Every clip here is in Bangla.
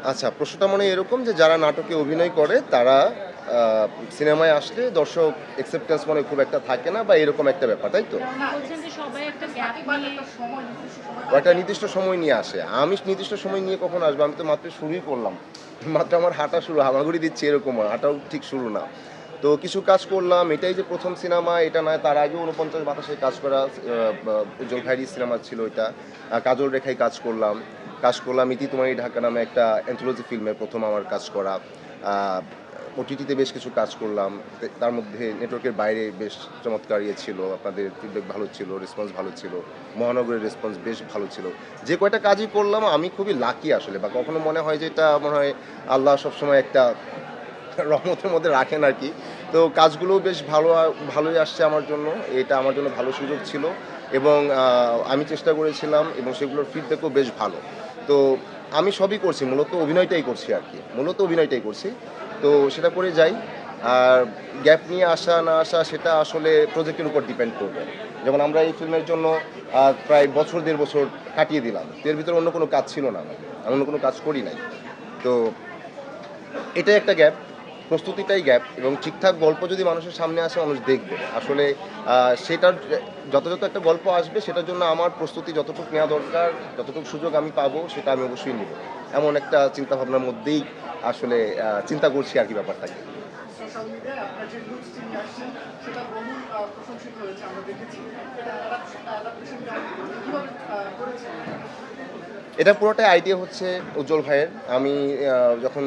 আচ্ছা, প্রশ্নটা মনে হয় এরকম যে যারা নাটকে অভিনয় করে তারা আ সিনেমায় আসলে দর্শক অ্যাকসেপ্টেন্স মনে হয় খুব একটা থাকে না বা এরকম একটা ব্যাপার, তাই তো? বলছেন যে সবাই একটা গ্যাপ নিয়ে ও একটা নির্দিষ্ট সময় নিয়ে আসে। আমি নির্দিষ্ট সময় নিয়ে কখন আসবো? আমি তো মাত্র শুরুই করলাম। মাত্র আমার হাঁটা শুরু, হামাগুড়ি দিচ্ছি এরকম না, হাঁটাও ঠিক শুরু না। তো কিছু কাজ করলাম, এটাই যে ১ম সিনেমা এটা নয়, তার আগেও ৪৯ বাতাসে কাজ করা উজ্জ্বল ভাইয়েরই সিনেমা ছিল ওইটা। কাজল রেখায় কাজ করলাম ইতি তোমারই ঢাকা নামে একটা অ্যান্থোলজি ফিল্মে ১ম আমার কাজ করা। আ ওটিটিতে বেশ কিছু কাজ করলাম। তার মধ্যে নেটওয়ার্কের বাইরে বেশ চমৎকার ইয়ে ছিল। আপনাদের ফিডব্যাক ভালো ছিল, রেসপন্স ভালো ছিল। মহানগরের রেসপন্স বেশ ভালো ছিল। যে কয়টা কাজই করলাম আমি খুবই লাকি আসলে, বা কখনো মনে হয় যে এটা মনে হয় আল্লাহ সবসময় একটা রহমতের মধ্যে রাখেন আরকি। তো কাজগুলোও বেশ ভালোই আসছে আমার জন্য। এটা আমার জন্য ভালো সুযোগ ছিল এবং আমি চেষ্টা করেছিলাম এবং সেগুলোর ফিডব্যাকও বেশ ভালো। তো আমি সবই করছি, মূলত অভিনয়টাই করছি আরকি। মূলত অভিনয়টাই করছি। তো সেটা করে যাই। আর গ্যাপ নিয়ে আসা না আসা সেটা আসলে প্রজেক্টের উপর ডিপেন্ড করবে। যেমন আমরা এই ফিল্মের জন্য প্রায় বছর ১.৫ বছর কাটিয়ে দিলাম। তো এর ভিতরে অন্য কোনো কাজ ছিল না আমার। আমি অন্য কোনো কাজ করি নাই। তো এটাই একটা গ্যাপ, প্রস্তুতিটাই গ্যাপ এবং ঠিকঠাক গল্প যদি মানুষের সামনে আসে মানুষ দেখবে। আসলে সেটার যথাযথ একটা গল্প আসবে সেটার জন্য আমার প্রস্তুতি যতটুকু নেওয়া দরকার, যতটুকু সুযোগ আমি পাবো সেটা আমি অবশ্যই নিবো। এমন একটা চিন্তাভাবনার মধ্যেই আসলে চিন্তা করছি আরকি ব্যাপারটাকে। সোশ্যাল মিডিয়ায় আপনার যে লুকসটি নিয়ে আসছেন সেটা বহুল প্রশংসিত হয়েছে আমরা দেখেছি। এটা অ্যাডাপ্টেশন কিভাবে করেছেন? এটা পুরোটাই আইডিয়া হচ্ছে উজ্জ্বল ভাইয়ের। আমি যখন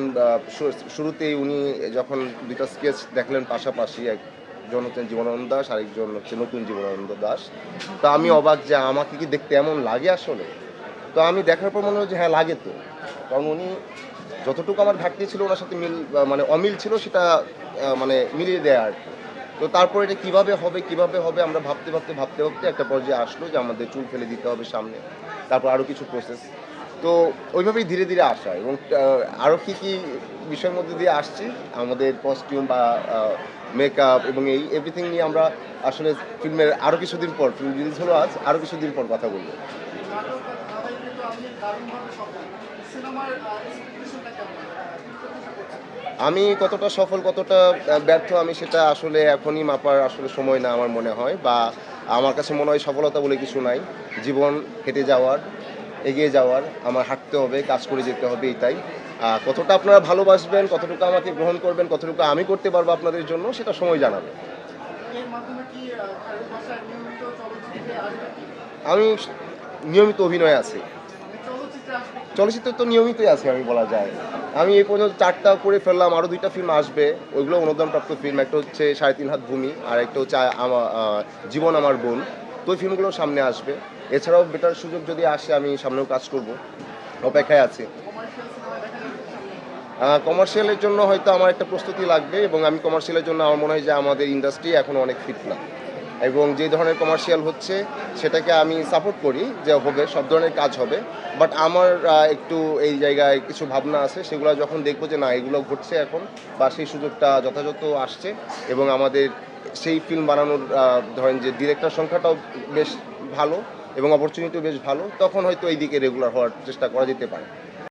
শুরুতেই উনি যখন ২ টা স্কেচ দেখলেন পাশাপাশি, একজন হচ্ছেন জীবনানন্দ দাশ, আরেকজন হচ্ছে নতুন জীবনানন্দ দাশ। তো আমি অবাক যে আমাকে কি দেখতে এমন লাগে আসলে? তো আমি দেখার পর মনে হলো যে হ্যাঁ, লাগে তো। কারণ উনি যতটুকু আমার ঘাটতি ছিল ওনার সাথে মানে অমিল ছিল সেটা মানে মিলিয়ে দেয়া আরকি। তো তারপর এটা কিভাবে হবে আমরা ভাবতে একটা পর্যায়ে আসলো যে আমাদের চুল ফেলে দিতে হবে সামনে। তারপর আরো কিছু প্রসেস। তো ওইভাবেই ধীরে আসা এবং আরো কি বিষয়ের মধ্যে দিয়ে আসছি আমাদের কস্টিউম বা মেকআপ এবং এই এভরিথিং নিয়ে আমরা আসলে ফিল্মের আরো কিছুদিন পর, ফিল্ম রিলিজ হলো আজ, আরো কিছুদিন পর কথা বলব। নাটক বা ধারাবাহিকে তো আপনি দারুণভাবে সফল। সিনেমার এক্সপেকটেশনটা কেমন? কি প্রত্যাশা করছেন? আমি কতটা সফল, কতটা ব্যর্থ আমি সেটা আসলে এখনই মাপার আসলে সময় না আমার মনে হয়, বা আমার কাছে মনে হয় সফলতা বলে কিছু নাই। জীবন হেঁটে যাওয়ার, এগিয়ে যাওয়ার, আমার হাঁটতে হবে, কাজ করে যেতে হবে এটাই। কতটা আপনারা ভালোবাসবেন, কতটুকু আমাকে গ্রহণ করবেন, কতটুকু আমি করতে পারবো আপনাদের জন্য সেটা সময় জানাবে। এর মাধ্যমে কি খালেদ বাসার নিয়মিত চলচ্চিত্রে আসবে কি? আমি নিয়মিত অভিনয়ে আছি। মানে চলচ্চিত্রে আসবে কি? চলচ্চিত্রে তো নিয়মিতই আছি আমি বলা যায়। আমি এই পর্যন্ত ৪ টা করে ফেললাম, আরও ২ টা ফিল্ম আসবে। ওইগুলো অনুদানপ্রাপ্ত ফিল্ম। একটা হচ্ছে ৩.৫ হাত ভূমি, আর একটা হচ্ছে জীবন আমার বোন। তো ওই ফিল্মগুলো সামনে আসবে। এছাড়াও বেটার সুযোগ যদি আসে আমি সামনেও কাজ করব। অপেক্ষায় আছি। কমার্শিয়াল সিনেমা দেখা যাবে কি সামনে? কমার্শিয়ালের জন্য হয়তো আমার একটা প্রস্তুতি লাগবে এবং আমি কমার্শিয়ালের জন্য আমার মনে হয় যে আমাদের ইন্ডাস্ট্রি এখনও অনেক ফিট না। এবং যে ধরনের কমার্শিয়াল হচ্ছে সেটাকে আমি সাপোর্ট করি যে হবে, সব ধরনের কাজ হবে। বাট আমার একটু এই জায়গায় কিছু ভাবনা আছে, সেগুলো যখন দেখবো যে না এগুলো ঘটছে এখন বা সেই সুযোগটা যথাযথ আসছে এবং আমাদের সেই ফিল্ম বানানোর ধরেন যে ডিরেক্টর সংখ্যাটাও বেশ ভালো এবং অপরচুনিটিও বেশ ভালো, তখন হয়তো এই দিকে রেগুলার হওয়ার চেষ্টা করা যেতে পারে।